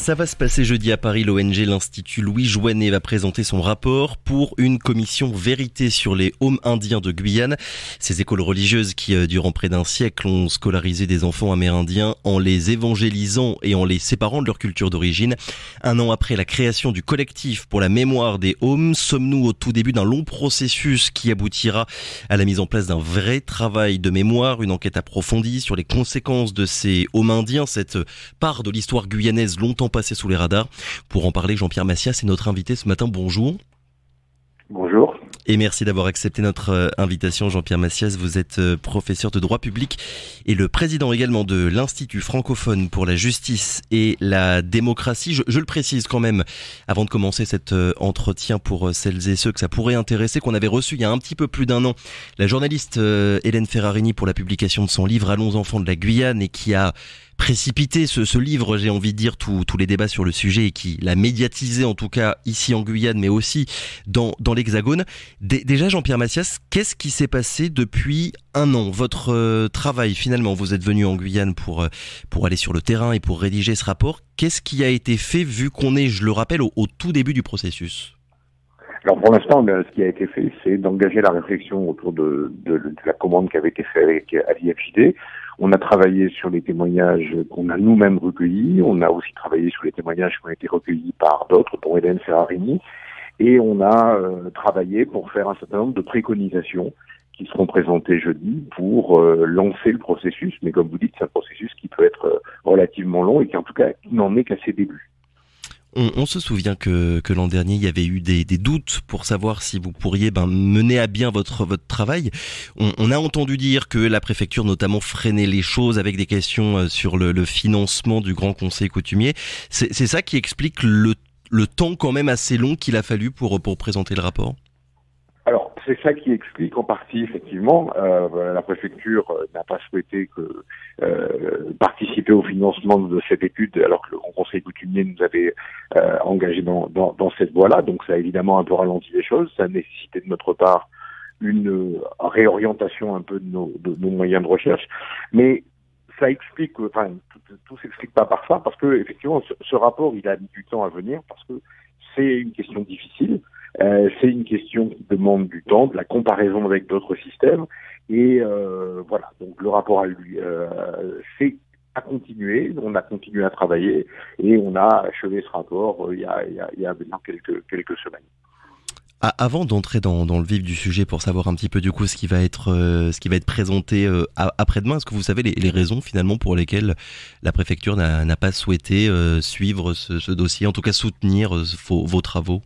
Ça va se passer jeudi à Paris. L'ONG l'Institut Louis Jouannet va présenter son rapport pour une commission vérité sur les Hômes indiens de Guyane. Ces écoles religieuses qui, durant près d'un siècle, ont scolarisé des enfants amérindiens en les évangélisant et en les séparant de leur culture d'origine. Un an après la création du collectif pour la mémoire des Hômes, sommes-nous au tout début d'un long processus qui aboutira à la mise en place d'un vrai travail de mémoire, une enquête approfondie sur les conséquences de ces Hômes indiens, cette part de l'histoire guyanaise longtemps passée sous les radars. Pour en parler, Jean-Pierre Massias est notre invité ce matin. Bonjour. Bonjour. Et merci d'avoir accepté notre invitation, Jean-Pierre Massias. Vous êtes professeur de droit public et le président également de l'Institut francophone pour la justice et la démocratie. Je le précise quand même, avant de commencer cet entretien pour celles et ceux que ça pourrait intéresser, qu'on avait reçu il y a un petit peu plus d'un an la journaliste Hélène Ferrarini pour la publication de son livre « Allons enfants de la Guyane » et qui a précipité ce livre, j'ai envie de dire, tous les débats sur le sujet et qui l'a médiatisé en tout cas ici en Guyane mais aussi dans l'Hexagone. Déjà Jean-Pierre Massias, qu'est-ce qui s'est passé depuis un an? Votre travail finalement, vous êtes venu en Guyane pour aller sur le terrain et pour rédiger ce rapport. Qu'est-ce qui a été fait vu qu'on est, je le rappelle, au tout début du processus? Alors pour l'instant, ce qui a été fait, c'est d'engager la réflexion autour de la commande qui avait été faite avec l'IFJD. On a travaillé sur les témoignages qu'on a nous-mêmes recueillis. On a aussi travaillé sur les témoignages qui ont été recueillis par d'autres, dont Hélène Ferrarini. Et on a travaillé pour faire un certain nombre de préconisations qui seront présentées jeudi pour lancer le processus. Mais comme vous dites, c'est un processus qui peut être relativement long et qui en tout cas n'en est qu'à ses débuts. On se souvient que l'an dernier, il y avait eu des doutes pour savoir si vous pourriez mener à bien votre travail. On a entendu dire que la préfecture notamment freinait les choses avec des questions sur le financement du Grand Conseil coutumier. C'est ça qui explique le temps quand même assez long qu'il a fallu pour présenter le rapport? Alors, c'est ça qui explique en partie, effectivement, la préfecture n'a pas souhaité participer au financement de cette étude, alors que le Grand Conseil coutumier nous avait engagé dans cette voie-là. Donc, ça a évidemment un peu ralenti les choses. Ça a nécessité de notre part une réorientation un peu de nos moyens de recherche. Mais ça explique, tout s'explique pas par ça, parce que effectivement, ce rapport, il a mis du temps à venir, parce que c'est une question difficile. C'est une question qui demande du temps, de la comparaison avec d'autres systèmes, et voilà. Donc le rapport a continué, on a continué à travailler, et on a achevé ce rapport il y a maintenant quelques semaines. Avant d'entrer dans le vif du sujet pour savoir un petit peu du coup ce qui va être présenté après-demain, est-ce que vous savez les raisons finalement pour lesquelles la préfecture n'a pas souhaité suivre ce dossier, en tout cas soutenir vos travaux?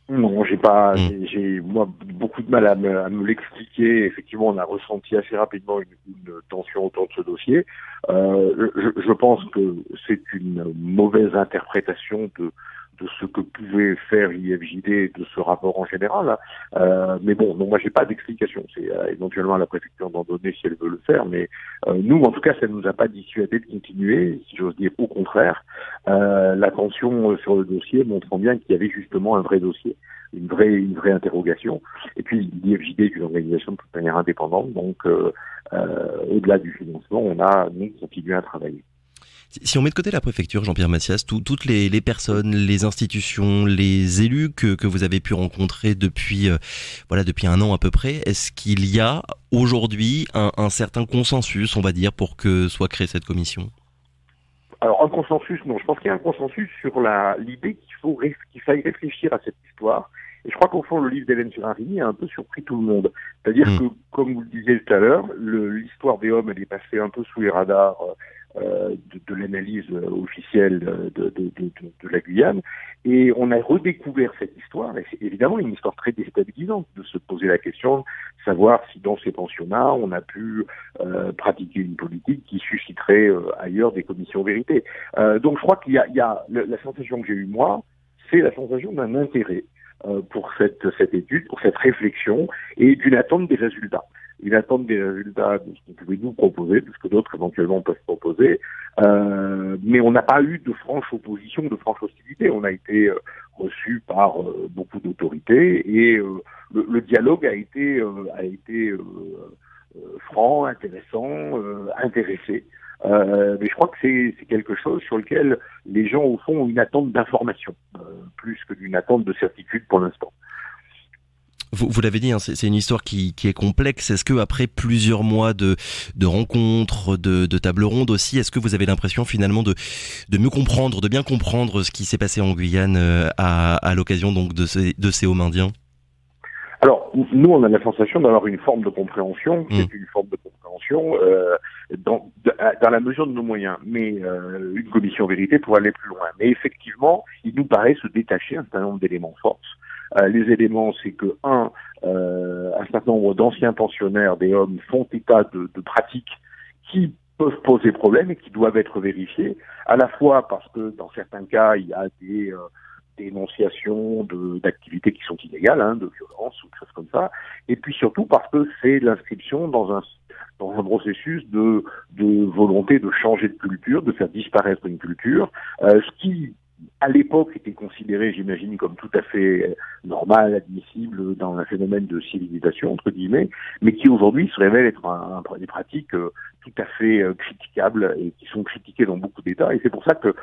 Non, j'ai moi beaucoup de mal à me l'expliquer. Effectivement, on a ressenti assez rapidement une tension autour de ce dossier. Je pense que c'est une mauvaise interprétation de ce que pouvait faire l'IFJD de ce rapport en général. Mais bon, non, moi j'ai pas d'explication. C'est éventuellement à la préfecture d'en donner si elle veut le faire. Mais nous, en tout cas, ça ne nous a pas dissuadé de continuer. Si j'ose dire, au contraire, la tension sur le dossier montrant bien qu'il y avait justement un vrai dossier, une vraie interrogation. Et puis l'IFJD est une organisation de toute manière indépendante. Donc au-delà du financement, on a nous continué à travailler. Si on met de côté la préfecture, Jean-Pierre Massias, toutes les personnes, les institutions, les élus que vous avez pu rencontrer depuis un an à peu près, est-ce qu'il y a aujourd'hui un certain consensus, on va dire, pour que soit créée cette commission? Alors un consensus, non. Je pense qu'il y a un consensus sur l'idée qu'il faille réfléchir à cette histoire. Et je crois qu'au fond, le livre d'Hélène Ferrarini a un peu surpris tout le monde. C'est-à-dire que, comme vous le disiez tout à l'heure, l'histoire des Hômes, elle est passée un peu sous les radars de l'analyse officielle de la Guyane, et on a redécouvert cette histoire, et c'est évidemment une histoire très déstabilisante de se poser la question de savoir si dans ces pensionnats on a pu pratiquer une politique qui susciterait ailleurs des commissions vérité. Donc je crois qu'il y a la sensation que j'ai eue moi, c'est la sensation d'un intérêt pour cette étude, pour cette réflexion, et d'une attente des résultats. Une attente des résultats de ce qu'on pouvait nous proposer, de ce que d'autres éventuellement peuvent proposer, mais on n'a pas eu de franche opposition, de franche hostilité. On a été reçu par beaucoup d'autorités, et le dialogue a été franc, intéressant, intéressé. Mais je crois que c'est quelque chose sur lequel les gens, au fond, ont une attente d'information, plus que d'une attente de certitude pour l'instant. Vous l'avez dit, hein, c'est une histoire qui est complexe. Est-ce que après plusieurs mois de rencontres, de tables rondes aussi, est-ce que vous avez l'impression finalement de mieux comprendre, de bien comprendre ce qui s'est passé en Guyane à l'occasion donc de ces Homes indiens? Alors, nous, on a la sensation d'avoir une forme de compréhension, c'est une forme de compréhension dans la mesure de nos moyens. Mais une commission vérité pour aller plus loin. Mais effectivement, il nous paraît se détacher un certain nombre d'éléments forts. Les éléments, c'est que, un certain nombre d'anciens pensionnaires des hommes font état de pratiques qui peuvent poser problème et qui doivent être vérifiées, à la fois parce que dans certains cas, il y a des dénonciations d'activités qui sont illégales, de violence ou des choses comme ça, et puis surtout parce que c'est l'inscription dans un processus de volonté de changer de culture, de faire disparaître une culture, ce qui à l'époque était considéré, j'imagine, comme tout à fait normal, admissible dans un phénomène de civilisation, entre guillemets, mais qui aujourd'hui se révèle être des pratiques tout à fait critiquables et qui sont critiquées dans beaucoup d'États. Et c'est pour ça que,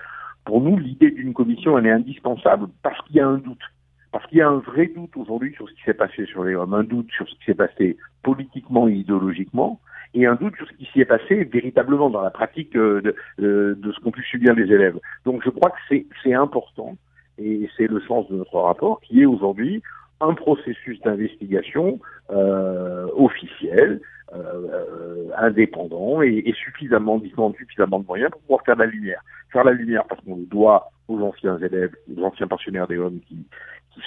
pour nous, l'idée d'une commission, elle est indispensable parce qu'il y a un doute. Parce qu'il y a un vrai doute aujourd'hui sur ce qui s'est passé sur les hommes, un doute sur ce qui s'est passé politiquement et idéologiquement, et un doute sur ce qui s'y est passé véritablement dans la pratique de ce qu'ont pu subir les élèves. Donc je crois que c'est important, et c'est le sens de notre rapport, qui est aujourd'hui un processus d'investigation officiel, indépendant et suffisamment de moyens pour pouvoir faire la lumière. Faire la lumière parce qu'on le doit aux anciens élèves, aux anciens pensionnaires des hommes qui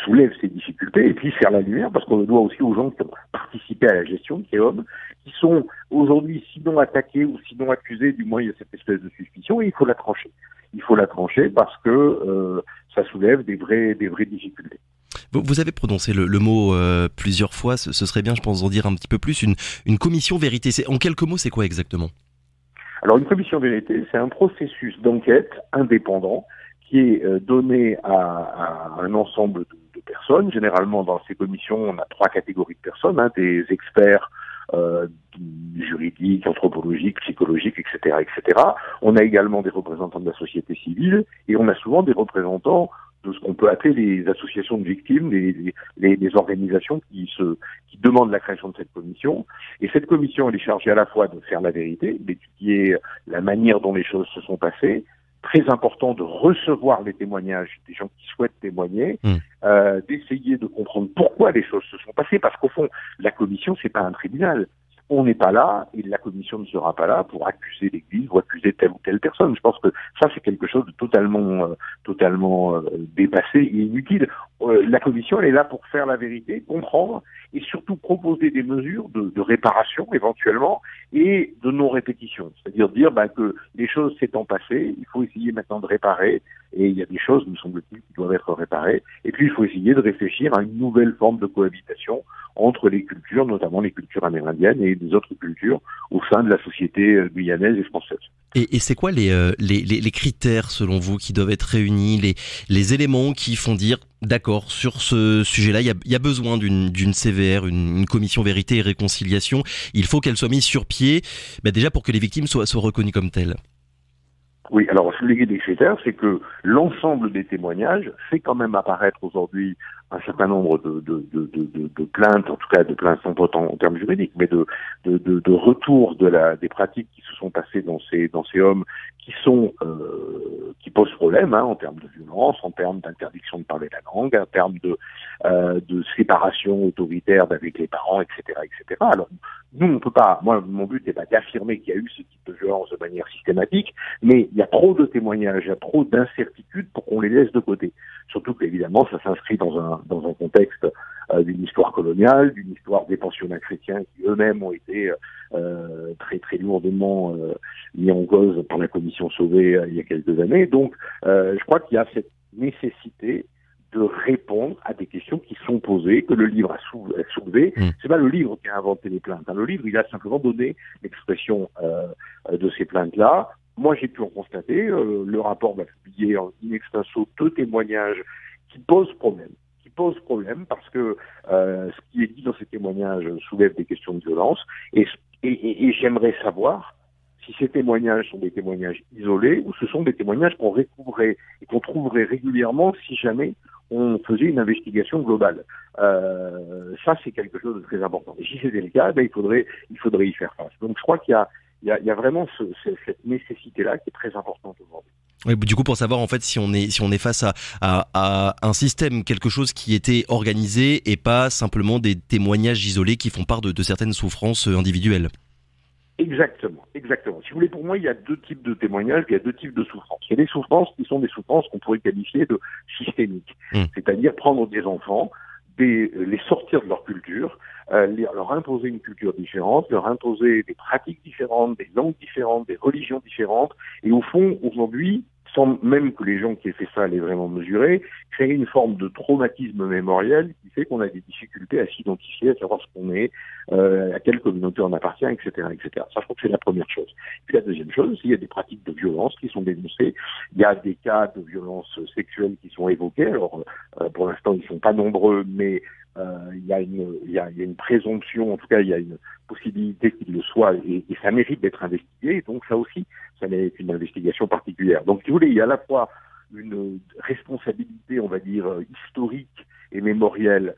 soulèvent ces difficultés, et puis faire la lumière parce qu'on le doit aussi aux gens qui ont participé à la gestion de ces hommes, qui sont aujourd'hui sinon attaqués ou sinon accusés, du moins il y a cette espèce de suspicion, et il faut la trancher. Il faut la trancher parce que ça soulève des vraies difficultés. Vous avez prononcé le mot plusieurs fois, ce serait bien, je pense, d'en dire un petit peu plus, une commission vérité. En quelques mots, c'est quoi exactement? Alors une commission vérité, c'est un processus d'enquête indépendant qui est donné à un ensemble de personnes. Généralement, dans ces commissions, on a 3 catégories de personnes, des experts juridiques, anthropologiques, psychologiques, etc., etc. On a également des représentants de la société civile et on a souvent des représentants de ce qu'on peut appeler les associations de victimes, les organisations qui demandent la création de cette commission. Et cette commission, elle est chargée à la fois de faire la vérité, d'étudier la manière dont les choses se sont passées, très important de recevoir les témoignages des gens qui souhaitent témoigner, d'essayer de comprendre pourquoi les choses se sont passées, parce qu'au fond, la commission, c'est pas un tribunal. On n'est pas là, et la commission ne sera pas là pour accuser l'Église ou accuser telle ou telle personne. Je pense que ça, c'est quelque chose de totalement dépassé et inutile. La commission, elle est là pour faire la vérité, comprendre, et surtout proposer des mesures de réparation, éventuellement, et de non-répétition. C'est-à-dire dire que les choses s'étant passées, il faut essayer maintenant de réparer, et il y a des choses, me semble-t-il, qui doivent être réparées, et puis il faut essayer de réfléchir à une nouvelle forme de cohabitation entre les cultures, notamment les cultures amérindiennes et des autres cultures au sein de la société guyanaise et française. Et c'est quoi les critères, selon vous, qui doivent être réunis, les éléments qui font dire, d'accord, sur ce sujet-là, il y a besoin d'une CVR, une commission vérité et réconciliation, il faut qu'elle soit mise sur pied, déjà pour que les victimes soient reconnues comme telles? Oui, alors les critères, c'est que l'ensemble des témoignages fait quand même apparaître aujourd'hui un certain nombre de plaintes, en tout cas de plaintes non pas en termes juridiques, mais de retours des pratiques qui se sont passées dans ces hommes qui posent problème en termes de violence, en termes d'interdiction de parler la langue, en termes de séparation autoritaire avec les parents, etc., etc. Alors nous, on peut pas. Moi, mon but n'est pas d'affirmer qu'il y a eu ce type de violence de manière systématique, mais il y a trop de témoignages, il y a trop d'incertitudes pour qu'on les laisse de côté. Surtout qu'évidemment, ça s'inscrit dans un contexte d'une histoire coloniale, d'une histoire des pensionnats chrétiens qui eux-mêmes ont été très très lourdement mis en cause par la commission Sauvé il y a quelques années. Donc, je crois qu'il y a cette nécessité de répondre à des questions qui sont posées, que le livre a soulevé. C'est pas le livre qui a inventé les plaintes. Le livre, il a simplement donné l'expression de ces plaintes-là. Moi, j'ai pu en constater. Le rapport va publier en in extenso 2 témoignages qui posent problème parce que ce qui est dit dans ces témoignages soulève des questions de violence et j'aimerais savoir si ces témoignages sont des témoignages isolés ou ce sont des témoignages qu'on retrouverait et qu'on trouverait régulièrement si jamais on faisait une investigation globale. Ça, c'est quelque chose de très important. Et si c'était le cas, il faudrait y faire face. Donc, je crois qu'il y a vraiment cette nécessité-là qui est très importante aujourd'hui. Oui, du coup, pour savoir en fait si on est face à un système, quelque chose qui était organisé et pas simplement des témoignages isolés qui font part de certaines souffrances individuelles. Exactement. Si vous voulez, pour moi, il y a deux types de témoignages, il y a deux types de souffrances. Il y a des souffrances qui sont des souffrances qu'on pourrait qualifier de systémiques. C'est-à-dire prendre des enfants, les sortir de leur culture, leur imposer une culture différente, leur imposer des pratiques différentes, des langues différentes, des religions différentes, et au fond, aujourd'hui, sans même que les gens qui aient fait ça l'aient vraiment mesuré, créer une forme de traumatisme mémoriel qui fait qu'on a des difficultés à s'identifier, à savoir ce qu'on est, à quelle communauté on appartient, etc., etc. Ça, je crois que c'est la première chose. Puis la deuxième chose, il y a des pratiques de violence qui sont dénoncées. Il y a des cas de violence sexuelle qui sont évoqués. Alors, pour l'instant, ils sont pas nombreux, mais il y a une présomption, en tout cas, il y a une possibilité qu'il le soit, et ça mérite d'être investigué. Donc, ça aussi, ça mérite une investigation particulière. Donc, si vous voulez, il y a à la fois une responsabilité, on va dire, historique et mémorielle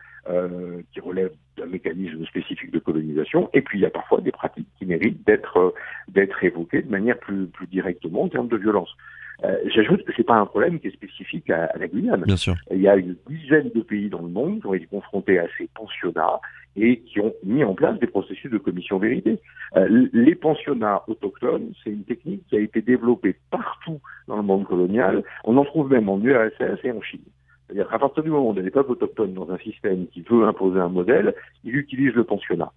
qui relève d'un mécanisme spécifique de colonisation, et puis il y a parfois des pratiques qui méritent d'être évoquées de manière plus directement en termes de violence. J'ajoute que c'est pas un problème qui est spécifique à la Guyane. Bien sûr. Il y a une dizaine de pays dans le monde qui ont été confrontés à ces pensionnats et qui ont mis en place des processus de commission vérité. Les pensionnats autochtones, c'est une technique qui a été développée partout dans le monde colonial. On en trouve même en URSS et en Chine. C'est-à-dire qu'à partir du moment où on a des peuples autochtones dans un système qui veut imposer un modèle, il utilise le pensionnat.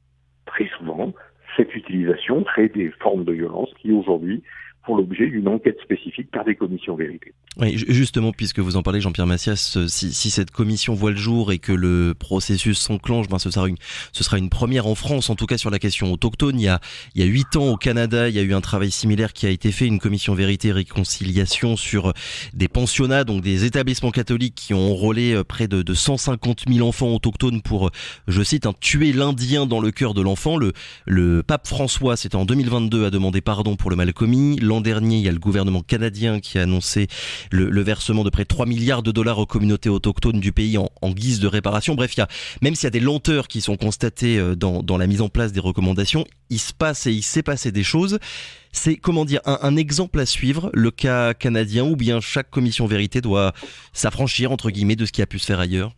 Très souvent, cette utilisation crée des formes de violence qui aujourd'hui font l'objet d'une enquête spécifique par des commissions vérité. Oui, justement, puisque vous en parlez, Jean-Pierre Massias, si cette commission voit le jour et que le processus s'enclenche, ce sera une première en France, en tout cas sur la question autochtone. Il y a 8 ans au Canada, il y a eu un travail similaire qui a été fait, une commission vérité et réconciliation sur des pensionnats, donc des établissements catholiques qui ont enrôlé près de 150 000 enfants autochtones pour, je cite, tuer l'Indien dans le cœur de l'enfant. Le pape François, c'était en 2022, a demandé pardon pour le mal commis. L'an dernier, il y a le gouvernement canadien qui a annoncé le versement de près de 3 milliards de dollars aux communautés autochtones du pays en guise de réparation. Bref, même s'il y a des lenteurs qui sont constatées dans la mise en place des recommandations, il s'est passé des choses. C'est, un exemple à suivre, le cas canadien, ou bien chaque commission vérité doit s'affranchir, entre guillemets, de ce qui a pu se faire ailleurs?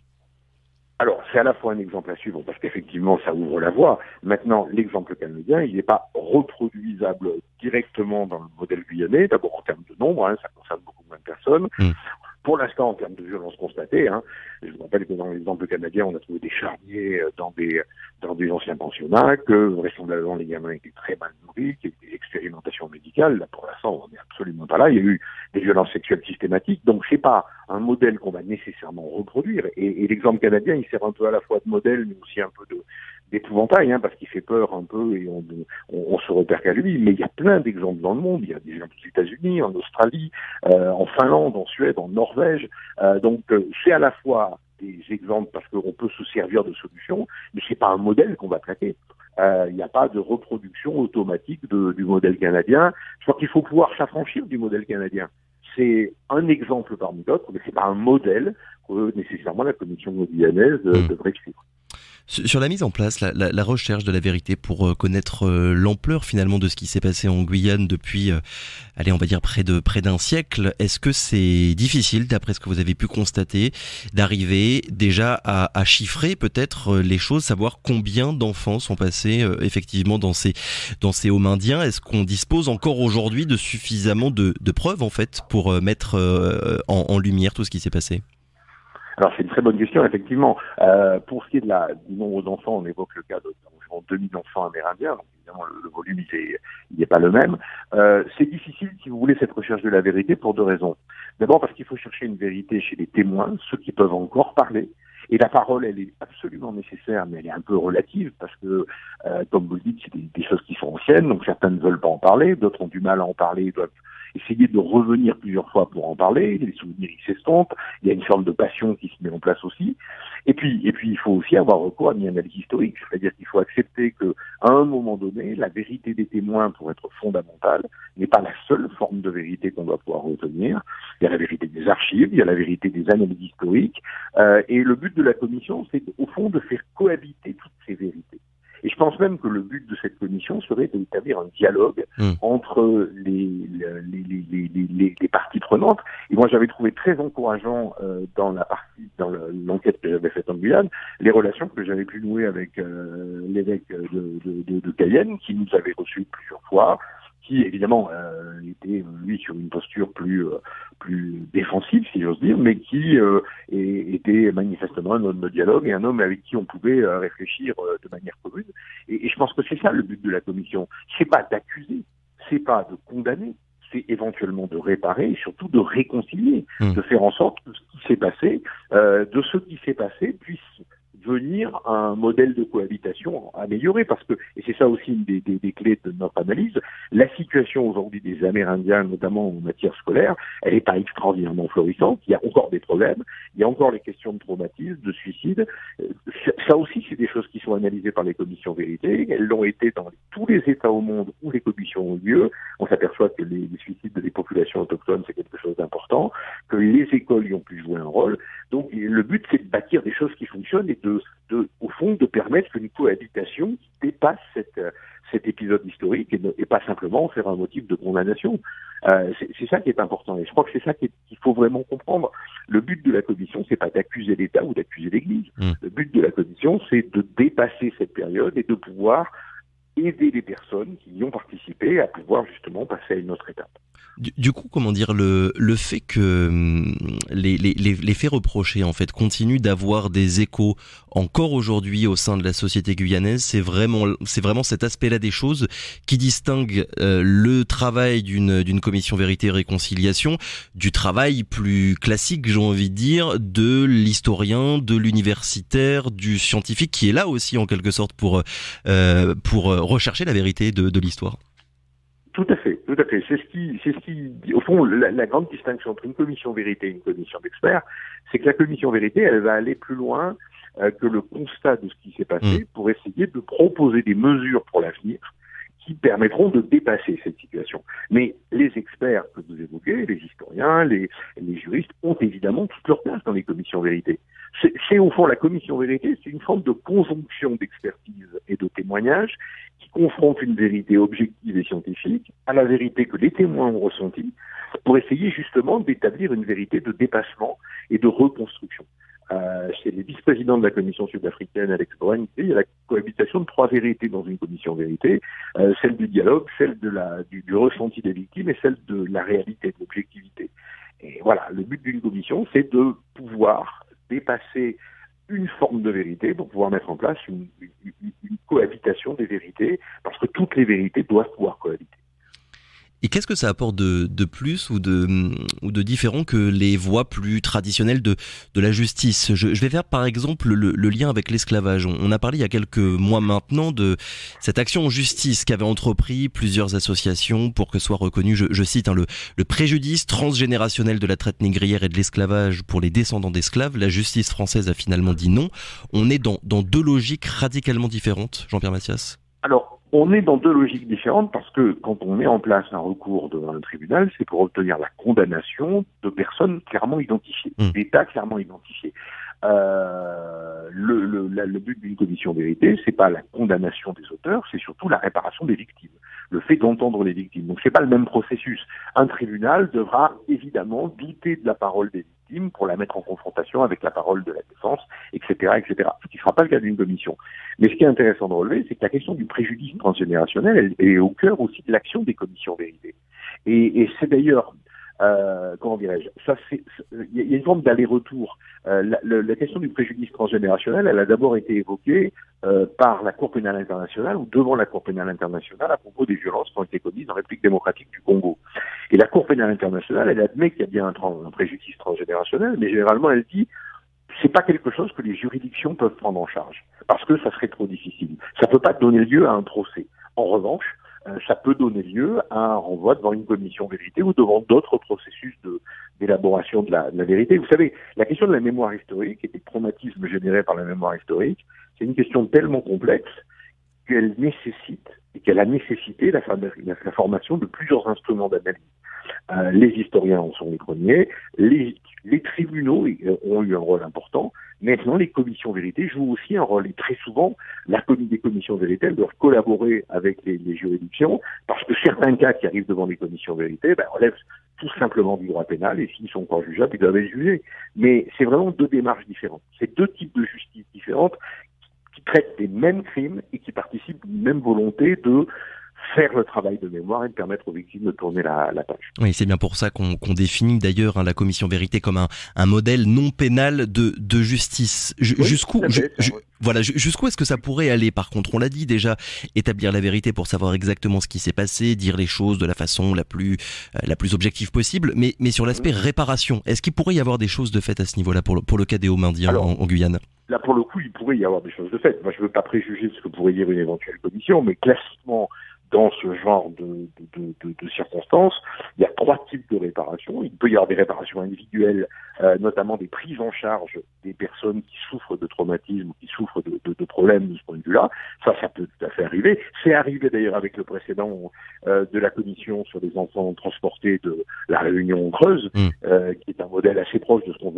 Alors, c'est à la fois un exemple à suivre parce qu'effectivement, ça ouvre la voie. Maintenant, l'exemple canadien, il n'est pas reproduisable directement dans le modèle guyanais. D'abord en termes de nombre, ça concerne beaucoup moins de personnes. Pour l'instant, en termes de violence constatée, je vous rappelle que dans l'exemple canadien, on a trouvé des charniers dans des anciens pensionnats, que vraisemblablement les gamins étaient très mal nourris, qu'il y a eu des expérimentations médicales. Là, pour l'instant, on n'est absolument pas là. Il y a eu des violences sexuelles systématiques. Donc, c'est pas un modèle qu'on va nécessairement reproduire. Et l'exemple canadien, il sert un peu à la fois de modèle, mais aussi un peu d'épouvantail, parce qu'il fait peur un peu et on se repère qu'à lui. Mais il y a plein d'exemples dans le monde. Il y a des exemples aux États-Unis, en Australie, en Finlande, en Suède, en Norvège. Donc, c'est à la fois des exemples parce qu'on peut se servir de solutions, mais c'est pas un modèle qu'on va traiter. Il n'y a pas de reproduction automatique du modèle canadien. Je crois qu'il faut pouvoir s'affranchir du modèle canadien. C'est un exemple parmi d'autres, mais c'est pas un modèle que nécessairement la commission guyanaise devrait suivre. Sur la mise en place, la recherche de la vérité pour connaître l'ampleur finalement de ce qui s'est passé en Guyane depuis, on va dire près d'un siècle, est-ce que c'est difficile, d'après ce que vous avez pu constater, d'arriver déjà à chiffrer peut-être les choses, savoir combien d'enfants sont passés effectivement dans ces Hauts indiens? Est-ce qu'on dispose encore aujourd'hui de suffisamment de preuves en fait pour mettre en lumière tout ce qui s'est passé? Alors c'est une très bonne question, effectivement. Pour ce qui est du nombre d'enfants, on évoque le cas d'environ 2000 enfants amérindiens, donc évidemment le volume il n'est pas le même. C'est difficile, si vous voulez, cette recherche de la vérité pour deux raisons. D'abord parce qu'il faut chercher une vérité chez les témoins, ceux qui peuvent encore parler. Et la parole, elle est absolument nécessaire, mais elle est un peu relative parce que, comme vous le dites, c'est des choses qui sont anciennes, donc certains ne veulent pas en parler, d'autres ont du mal à en parler, essayer de revenir plusieurs fois pour en parler, les souvenirs ils s'estompent, il y a une forme de passion qui se met en place aussi. Et puis il faut aussi avoir recours à une analyse historique, c'est-à-dire qu'il faut accepter que à un moment donné, la vérité des témoins, pour être fondamentale, n'est pas la seule forme de vérité qu'on doit pouvoir retenir. Il y a la vérité des archives, il y a la vérité des analyses historiques, et le but de la commission, c'est au fond de faire cohabiter toutes ces vérités. Et je pense même que le but de cette commission serait d'établir un dialogue entre les parties prenantes. Et moi, j'avais trouvé très encourageant dans l'enquête que j'avais faite en Guyane, les relations que j'avais pu nouer avec l'évêque de Cayenne, qui nous avait reçus plusieurs fois, qui évidemment était lui sur une posture plus défensive, si j'ose dire, mais qui était manifestement un homme de dialogue et un homme avec qui on pouvait réfléchir de manière commune. Et je pense que c'est ça le but de la commission. C'est pas d'accuser, c'est pas de condamner, c'est éventuellement de réparer et surtout de réconcilier, de faire en sorte que ce qui s'est passé, puisse venir à un modèle de cohabitation amélioré, parce que, et c'est ça aussi une des clés de notre analyse, la situation aujourd'hui des Amérindiens, notamment en matière scolaire, elle n'est pas extraordinairement florissante, il y a encore des problèmes, il y a encore les questions de traumatisme, de suicide, ça aussi c'est des choses qui sont analysées par les commissions vérité, elles l'ont été dans tous les États au monde où les commissions ont lieu, on s'aperçoit que les suicides des populations autochtones c'est quelque chose d'important, que les écoles y ont pu jouer un rôle, donc le but c'est de bâtir des choses qui fonctionnent et au fond, de permettre une cohabitation qui dépasse cet épisode historique et pas simplement faire un motif de condamnation. C'est ça qui est important. Et je crois que c'est ça qu'il faut vraiment comprendre. Le but de la commission, c'est pas d'accuser l'État ou d'accuser l'Église. Le but de la commission, c'est de dépasser cette période et de pouvoir aider les personnes qui y ont participé à pouvoir justement passer à une autre étape. Du coup, comment dire, le fait que les faits reprochés en fait continuent d'avoir des échos encore aujourd'hui au sein de la société guyanaise, c'est vraiment cet aspect-là des choses qui distingue le travail d'une commission vérité et réconciliation du travail plus classique, j'ai envie de dire, de l'historien, de l'universitaire, du scientifique qui est là aussi en quelque sorte pour rechercher la vérité de l'histoire. Tout à fait. C'est ce qui, au fond, la grande distinction entre une commission vérité et une commission d'experts, c'est que la commission vérité, elle va aller plus loin que le constat de ce qui s'est passé pour essayer de proposer des mesures pour l'avenir qui permettront de dépasser cette situation. Mais les experts que vous évoquez, les historiens, les juristes, ont évidemment toute leur place dans les commissions vérité. C'est au fond la commission vérité, c'est une forme de conjonction d'expertise et de témoignages qui confronte une vérité objective et scientifique à la vérité que les témoins ont ressentie pour essayer justement d'établir une vérité de dépassement et de reconstruction. Chez les vice-présidents de la commission sud-africaine, Alex Bowen, il y a la cohabitation de trois vérités dans une commission vérité, celle du dialogue, celle du ressenti des victimes et celle de la réalité, de l'objectivité. Et voilà, le but d'une commission, c'est de pouvoir dépasser une forme de vérité pour pouvoir mettre en place une cohabitation des vérités, parce que toutes les vérités doivent pouvoir cohabiter. Et qu'est-ce que ça apporte de plus ou de différent que les voies plus traditionnelles de la justice? Je vais faire par exemple le lien avec l'esclavage. On a parlé il y a quelques mois maintenant de cette action en justice qu'avaient entrepris plusieurs associations pour que soit reconnu, je cite, le préjudice transgénérationnel de la traite négrière et de l'esclavage pour les descendants d'esclaves. La justice française a finalement dit non. On est dans deux logiques radicalement différentes, Jean-Pierre Massias. Alors, on est dans deux logiques différentes parce que quand on met en place un recours devant un tribunal, c'est pour obtenir la condamnation de personnes clairement identifiées, d'États clairement identifiés. Le but d'une commission vérité, c'est pas la condamnation des auteurs, c'est surtout la réparation des victimes, le fait d'entendre les victimes. Donc c'est pas le même processus. Un tribunal devra évidemment douter de la parole des victimes pour la mettre en confrontation avec la parole de la défense, etc., etc. Ce qui ne sera pas le cas d'une commission. Mais ce qui est intéressant de relever, c'est que la question du préjudice transgénérationnel, elle est au cœur aussi de l'action des commissions vérité. Et c'est d'ailleurs comment dirais-je, il y a une forme d'aller-retour. La question du préjudice transgénérationnel, elle a d'abord été évoquée par la Cour pénale internationale ou devant la Cour pénale internationale à propos des violences qui ont été commises en République démocratique du Congo. Et la Cour pénale internationale, elle admet qu'il y a bien un préjudice transgénérationnel, mais généralement elle dit c'est pas quelque chose que les juridictions peuvent prendre en charge parce que ça serait trop difficile. Ça peut pas donner lieu à un procès. En revanche, ça peut donner lieu à un renvoi devant une commission vérité ou devant d'autres processus d'élaboration de la vérité. Vous savez, la question de la mémoire historique et des traumatismes générés par la mémoire historique, c'est une question tellement complexe qu'elle nécessite et qu'elle a nécessité la formation de plusieurs instruments d'analyse. Les historiens en sont les premiers, les tribunaux ont eu un rôle important. Maintenant, les commissions vérité jouent aussi un rôle. Et très souvent, les commissions vérité elles doivent collaborer avec les juridictions, parce que certains cas qui arrivent devant les commissions vérité relèvent tout simplement du droit pénal, et s'ils sont encore jugeables, ils doivent être jugés. Mais c'est vraiment deux démarches différentes. C'est deux types de justice différentes qui traitent des mêmes crimes et qui participent d'une même volonté de faire le travail de mémoire et de permettre aux victimes de tourner la page. Oui, c'est bien pour ça qu'on définit d'ailleurs la commission vérité comme un modèle non pénal de justice. Jusqu'où est-ce que ça pourrait aller? Par contre, on l'a dit déjà, établir la vérité pour savoir exactement ce qui s'est passé, dire les choses de la façon la plus objective possible, mais sur l'aspect réparation, est-ce qu'il pourrait y avoir des choses de faites à ce niveau-là pour le cas des Hauts-Mindiens en Guyane? Là, pour le coup, il pourrait y avoir des choses de faites. Moi, je ne veux pas préjuger ce que pourrait dire une éventuelle commission, mais classiquement, dans ce genre de circonstances, il y a trois types de réparations. Il peut y avoir des réparations individuelles, notamment des prises en charge des personnes qui souffrent de traumatisme ou qui souffrent de problèmes de ce point de vue-là. Ça peut tout à fait arriver. C'est arrivé d'ailleurs avec le précédent de la commission sur les enfants transportés de la Réunion Creuse, qui est un modèle assez proche de ce qu'on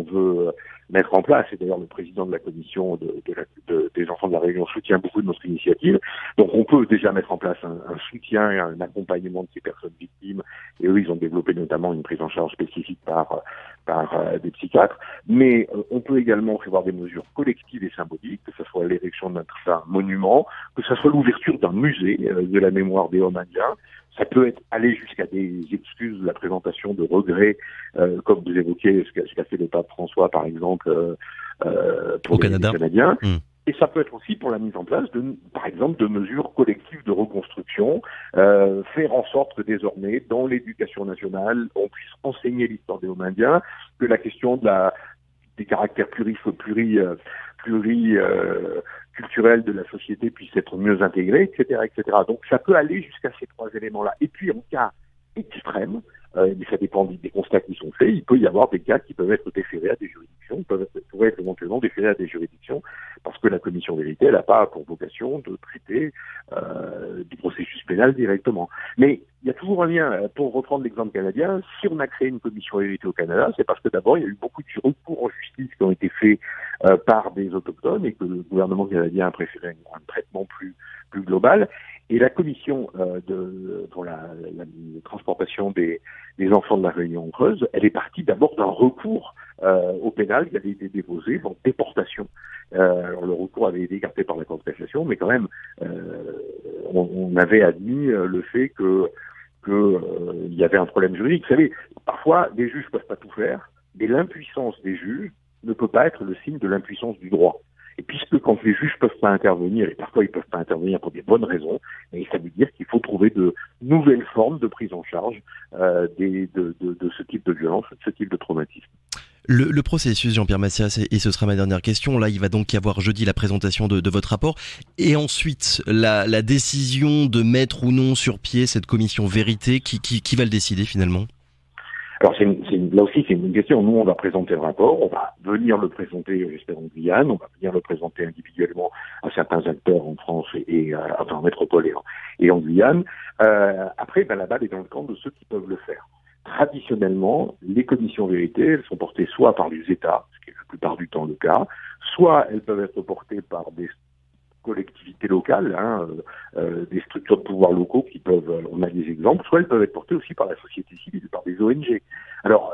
veut mettre en place. Et d'ailleurs, le président de la commission des enfants de la Réunion soutient beaucoup de notre initiative. Donc, on peut déjà mettre en place un soutien et un accompagnement de ces personnes victimes. Et eux, ils ont développé notamment une prise en charge spécifique par des psychiatres. Mais on peut également prévoir des mesures collectives et symboliques, que ce soit l'érection d'un monument, que ce soit l'ouverture d'un musée de la mémoire des Hauts-Mindiens. Ça peut aller jusqu'à des excuses de la présentation de regrets, comme vous évoquiez ce qu'a fait le pape François, par exemple, pour les Canadiens. Et ça peut être aussi pour la mise en place, par exemple, de mesures collectives de reconstruction, faire en sorte que désormais, dans l'éducation nationale, on puisse enseigner l'histoire des Hauts-Mindiens, que la question des caractères pluriculturels de la société puisse être mieux intégrée, etc., etc. Donc ça peut aller jusqu'à ces trois éléments-là. Et puis en cas extrême, mais ça dépend des constats qui sont faits, il peut y avoir des cas qui peuvent être déférés à des juridictions, pourraient être éventuellement déférés à des juridictions, parce que la commission vérité, elle n'a pas pour vocation de traiter du processus pénal directement. Mais il y a toujours un lien, pour reprendre l'exemple canadien, si on a créé une commission vérité au Canada, c'est parce que d'abord, il y a eu beaucoup de recours en justice qui ont été faits par des autochtones et que le gouvernement canadien a préféré un traitement plus global. Et la commission pour la transportation des enfants de la Réunion Creuse, elle est partie d'abord d'un recours au pénal qui avait été déposé pour déportation. Alors le recours avait été écarté par la Cour de cassation, mais quand même, on avait admis le fait que il y avait un problème juridique. Vous savez, parfois, les juges peuvent pas tout faire, mais l'impuissance des juges ne peut pas être le signe de l'impuissance du droit. Et puisque quand les juges peuvent pas intervenir, et parfois ils peuvent pas intervenir pour des bonnes raisons, et ça veut dire qu'il faut trouver de nouvelles formes de prise en charge de ce type de violence, de ce type de traumatisme. Le processus, Jean-Pierre Massias, et ce sera ma dernière question, là il va donc y avoir jeudi la présentation de votre rapport, et ensuite la décision de mettre ou non sur pied cette commission vérité, qui va le décider finalement? Alors là aussi c'est une question. Nous on va présenter le rapport, on va venir le présenter, j'espère en Guyane, on va venir le présenter individuellement à certains acteurs en France enfin en métropole et en Guyane. Après, la balle est dans le camp de ceux qui peuvent le faire. Traditionnellement, les commissions vérité, elles sont portées soit par les États, ce qui est la plupart du temps le cas, soit elles peuvent être portées par des collectivités locales, des structures de pouvoir locaux qui peuvent, on a des exemples, soit elles peuvent être portées aussi par la société civile, par des ONG. Alors,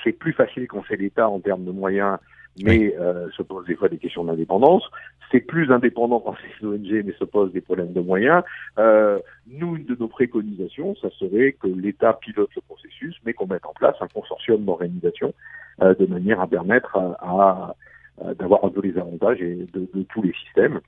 c'est plus facile quand c'est l'État en termes de moyens, mais se pose des fois des questions d'indépendance. C'est plus indépendant quand c'est l'ONG, mais se pose des problèmes de moyens. Nous, une de nos préconisations, ça serait que l'État pilote le processus, mais qu'on mette en place un consortium d'organisation de manière à permettre d'avoir un peu les avantages de tous les systèmes.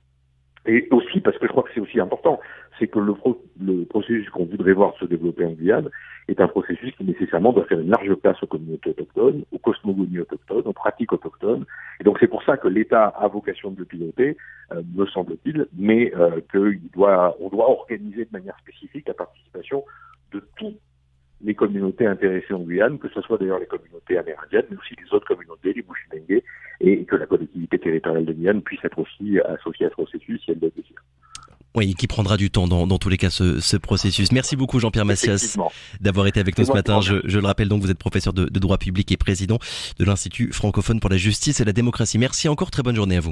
Et aussi, parce que je crois que c'est aussi important, c'est que le processus qu'on voudrait voir se développer en Guyane est un processus qui nécessairement doit faire une large place aux communautés autochtones, aux cosmogonies autochtones, aux pratiques autochtones. Et donc c'est pour ça que l'État a vocation de le piloter, me semble-t-il, mais qu'on doit organiser de manière spécifique la participation de toutes les communautés intéressées en Guyane, que ce soit d'ailleurs les communautés amérindiennes, mais aussi les autres communautés, les Bushimengue, et que la collectivité territoriale de Guyane puisse être aussi associée à ce processus si elle le désire. Oui, qui prendra du temps dans tous les cas ce processus. Merci beaucoup Jean-Pierre Massias d'avoir été avec nous ce matin. Je le rappelle donc, vous êtes professeur de droit public et président de l'Institut francophone pour la justice et la démocratie. Merci encore, très bonne journée à vous.